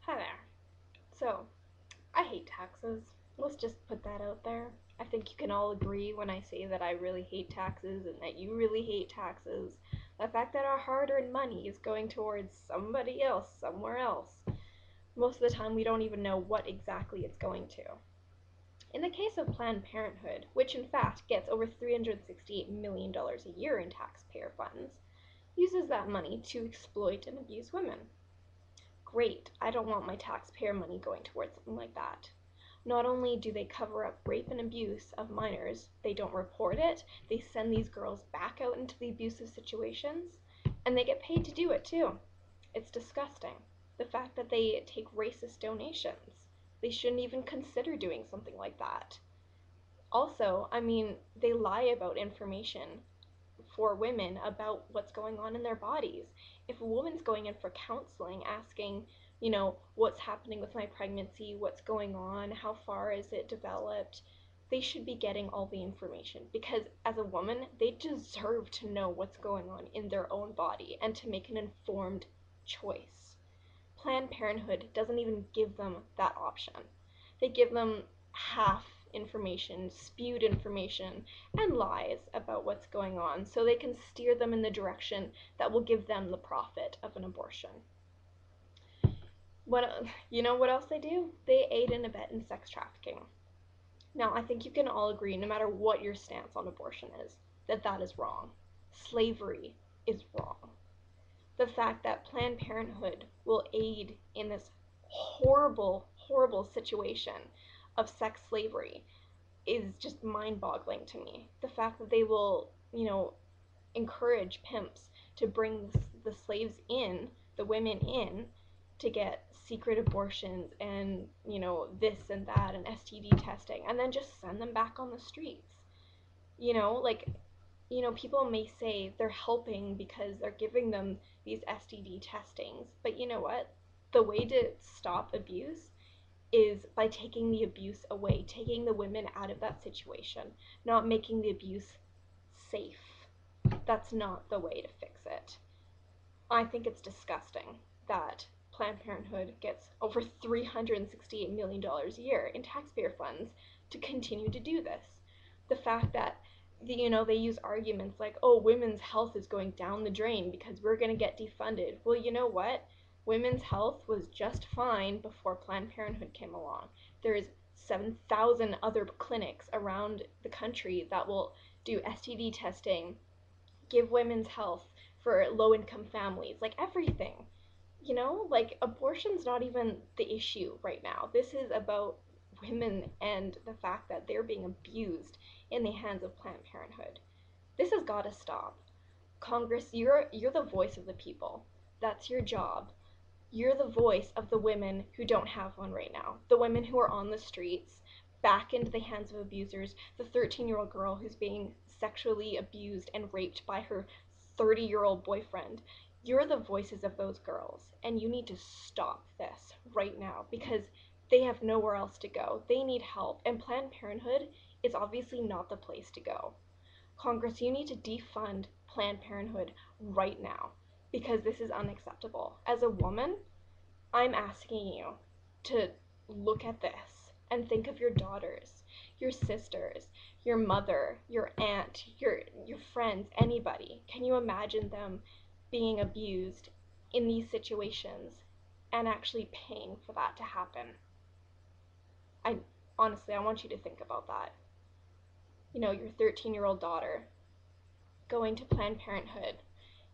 Hi there. So, I hate taxes. Let's just put that out there. I think you can all agree when I say that I really hate taxes and that you really hate taxes. The fact that our hard earned money is going towards somebody else, somewhere else. Most of the time, we don't even know what exactly it's going to. In the case of Planned Parenthood, which in fact gets over $368 million a year in taxpayer funds, uses that money to exploit and abuse women. Great, I don't want my taxpayer money going towards something like that. Not only do they cover up rape and abuse of minors, they don't report it, they send these girls back out into the abusive situations, and they get paid to do it too. It's disgusting. The fact that they take racist donations. They shouldn't even consider doing something like that. Also, they lie about information for women about what's going on in their bodies. If a woman's going in for counseling asking, what's happening with my pregnancy, what's going on, how far is it developed, they should be getting all the information because as a woman, they deserve to know what's going on in their own body and to make an informed choice. Planned Parenthood doesn't even give them that option. They give them half information, spewed information, and lies about what's going on so they can steer them in the direction that will give them the profit of an abortion. What else they do? They aid and abet in sex trafficking. Now, I think you can all agree, no matter what your stance on abortion is, that that is wrong. Slavery is wrong. The fact that Planned Parenthood will aid in this horrible, horrible situation of sex slavery is just mind boggling to me. The fact that they will, encourage pimps to bring the slaves in, the women in, to get secret abortions and, this and that and STD testing, and then just send them back on the streets. You know, like, people may say they're helping because they're giving them these STD testings, but you know what? The way to stop abuse is by taking the abuse away, taking the women out of that situation, not making the abuse safe. That's not the way to fix it. I think it's disgusting that Planned Parenthood gets over $368 million a year in taxpayer funds to continue to do this. The fact that they use arguments like, oh, women's health is going down the drain because we're going to get defunded. Well, you know what? Women's health was just fine before Planned Parenthood came along. There's 7,000 other clinics around the country that will do STD testing, give women's health for low income families, like everything. Like abortion's not even the issue right now. This is about women and the fact that they're being abused in the hands of Planned Parenthood. This has got to stop. Congress, you're the voice of the people. That's your job. You're the voice of the women who don't have one right now. The women who are on the streets, back into the hands of abusers. The 13-year-old girl who's being sexually abused and raped by her 30-year-old boyfriend. You're the voices of those girls, and you need to stop this right now because they have nowhere else to go. They need help, and Planned Parenthood is obviously not the place to go. Congress, you need to defund Planned Parenthood right now because this is unacceptable. As a woman, I'm asking you to look at this and think of your daughters, your sisters, your mother, your aunt, your friends, anybody. Can you imagine them being abused in these situations and actually paying for that to happen? I honestly, I want you to think about that. Your 13-year-old daughter going to Planned Parenthood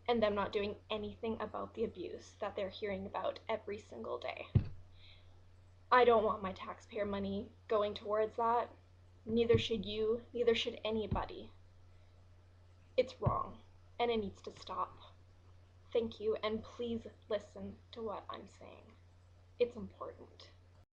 and them not doing anything about the abuse that they're hearing about every single day. I don't want my taxpayer money going towards that. Neither should you, neither should anybody. It's wrong, and it needs to stop. Thank you, and please listen to what I'm saying. It's important.